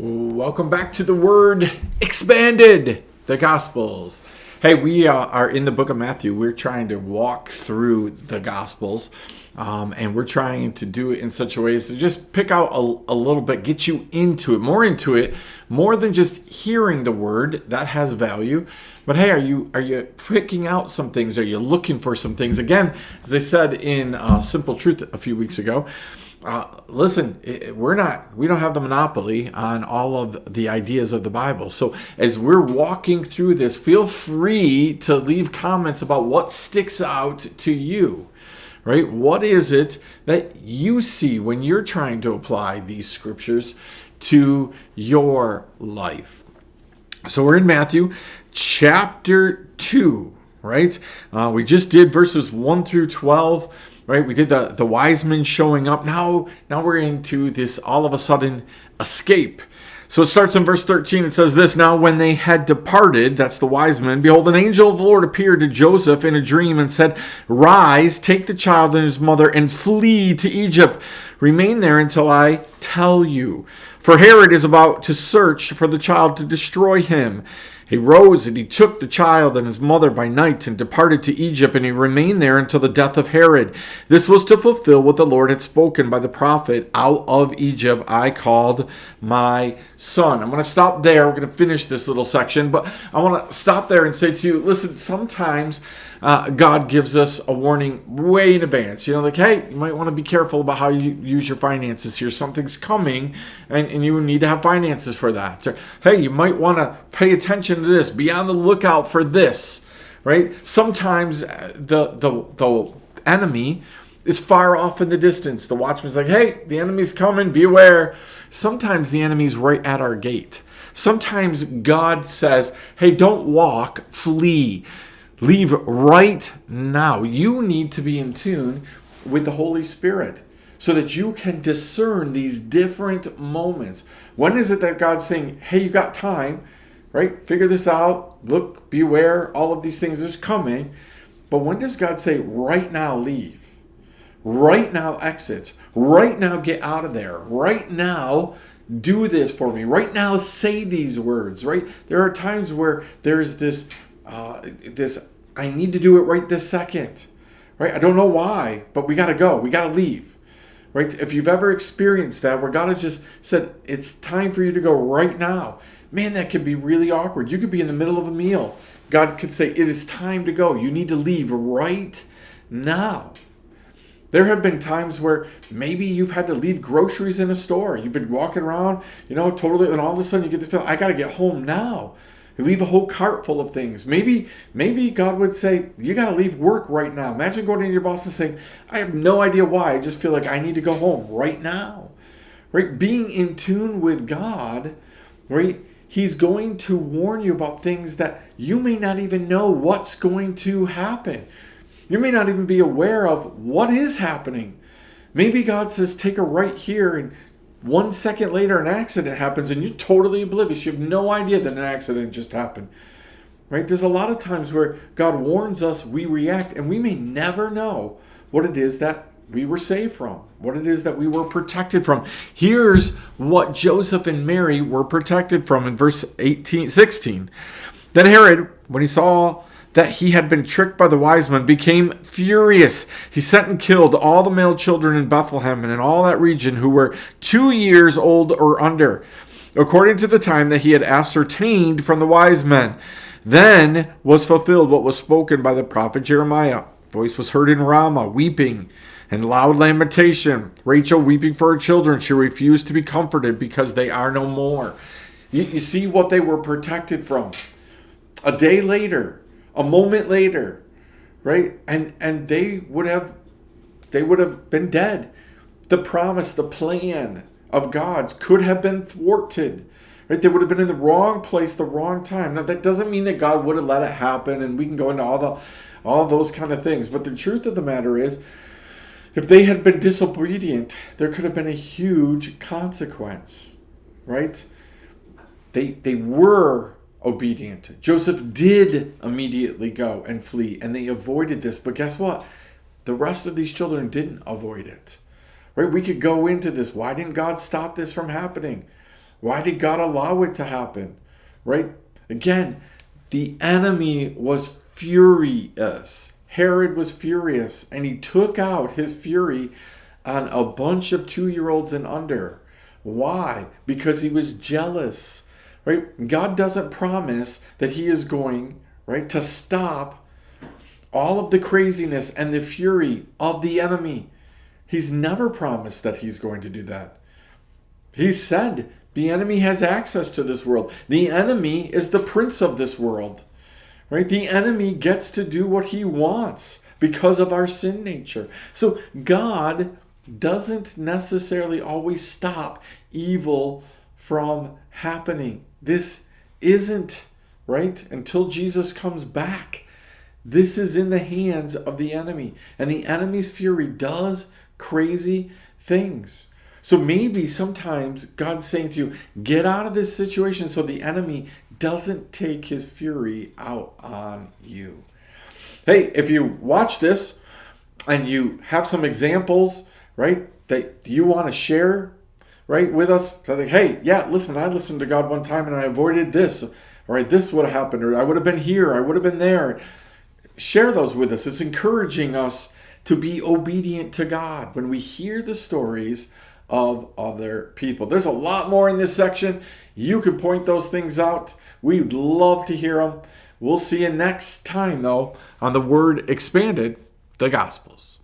Welcome back to the Word Expanded, the Gospels. Hey, we are in the book of Matthew. We're trying to walk through the Gospels, and we're trying to do it in such a way as to just pick out a little bit, get you into it, more than just hearing the Word. That has value. But hey, are you picking out some things? Are you looking for some things? Again, as I said in Simple Truth a few weeks ago, listen, we don't have the monopoly on all of the ideas of the Bible. So as we're walking through this, feel free to leave comments about what sticks out to you, right? What is it that you see when you're trying to apply these scriptures to your life? So we're in Matthew chapter 2, right? We just did verses 1 through 12. Right, we did the wise men showing up. Now we're into this all of a sudden escape. So it starts in verse 13. It says this: Now when they had departed, that's the wise men, behold, an angel of the Lord appeared to Joseph in a dream and said, Rise, take the child and his mother and flee to Egypt. Remain there until I tell you. For Herod is about to search for the child to destroy him. He rose and he took the child and his mother by night and departed to Egypt, and he remained there until the death of Herod. This was to fulfill what the Lord had spoken by the prophet, Out of Egypt I called my son. I'm going to stop there. We're going to finish this little section, but I want to stop there and say to you, listen, sometimes God gives us a warning way in advance. You know, like, hey, you might want to be careful about how you use your finances here. Something's coming, and you need to have finances for that. Or, hey, you might want to pay attention to this. Be on the lookout for this, right? Sometimes the enemy is far off in the distance. The watchman's like, hey, the enemy's coming. Be aware. Sometimes the enemy's right at our gate. Sometimes God says, hey, don't walk, flee. Leave right now. You need to be in tune with the Holy Spirit so that you can discern these different moments. When is it that God's saying, hey, you got time, right? Figure this out. Look, be aware. All of these things is coming. But when does God say, right now, leave? Right now, exit. Right now, get out of there. Right now, do this for me. Right now, say these words, right? There are times where there's this I need to do it right this second, right? I don't know why, but we got to go. We got to leave, right? If you've ever experienced that, where God has just said, it's time for you to go right now, man, that could be really awkward. You could be in the middle of a meal. God could say, it is time to go. You need to leave right now. There have been times where maybe you've had to leave groceries in a store. You've been walking around, totally, and all of a sudden you get this feeling, I got to get home now. You leave a whole cart full of things. Maybe God would say, you got to leave work right now. Imagine going to your boss and saying, I have no idea why. I just feel like I need to go home right now. Right? Being in tune with God, right? He's going to warn you about things that you may not even know what's going to happen. You may not even be aware of what is happening. Maybe God says, take a right here, and 1 second later, an accident happens and you're totally oblivious. You have no idea that an accident just happened. Right? There's a lot of times where God warns us, we react, and we may never know what it is that we were saved from, what it is that we were protected from. Here's what Joseph and Mary were protected from in verse 16. Then Herod, when he saw that he had been tricked by the wise men, became furious. He sent and killed all the male children in Bethlehem and in all that region who were 2 years old or under, according to the time that he had ascertained from the wise men. Then was fulfilled what was spoken by the prophet Jeremiah. Voice was heard in Ramah, weeping and loud lamentation. Rachel weeping for her children. She refused to be comforted because they are no more. You see what they were protected from. A day later, a moment later, right? And they would have been dead. The promise, the plan of God's could have been thwarted. Right? They would have been in the wrong place, the wrong time. Now that doesn't mean that God would have let it happen, and we can go into all those kind of things. But the truth of the matter is, if they had been disobedient, there could have been a huge consequence. Right? They were obedient. Joseph did immediately go and flee, and they avoided this. But guess what? The rest of these children didn't avoid it. Right? We could go into this. Why didn't God stop this from happening? Why did God allow it to happen? Right? Again, the enemy was furious. Herod was furious, and he took out his fury on a bunch of 2-year-olds and under. Why? Because he was jealous. Right? God doesn't promise that he is going, right, to stop all of the craziness and the fury of the enemy. He's never promised that he's going to do that. He said the enemy has access to this world. The enemy is the prince of this world. Right? The enemy gets to do what he wants because of our sin nature. So God doesn't necessarily always stop evil from happening. This isn't, right, until Jesus comes back. This is in the hands of the enemy. And the enemy's fury does crazy things. So maybe sometimes God's saying to you, get out of this situation so the enemy doesn't take his fury out on you. Hey, if you watch this and you have some examples, right, that you want to share, right, with us, so like, hey, yeah, listen, I listened to God one time and I avoided this, all right, this would have happened, or I would have been here, I would have been there. Share those with us. It's encouraging us to be obedient to God when we hear the stories of other people. There's a lot more in this section. You can point those things out. We'd love to hear them. We'll see you next time, though, on the Word Expanded, the Gospels.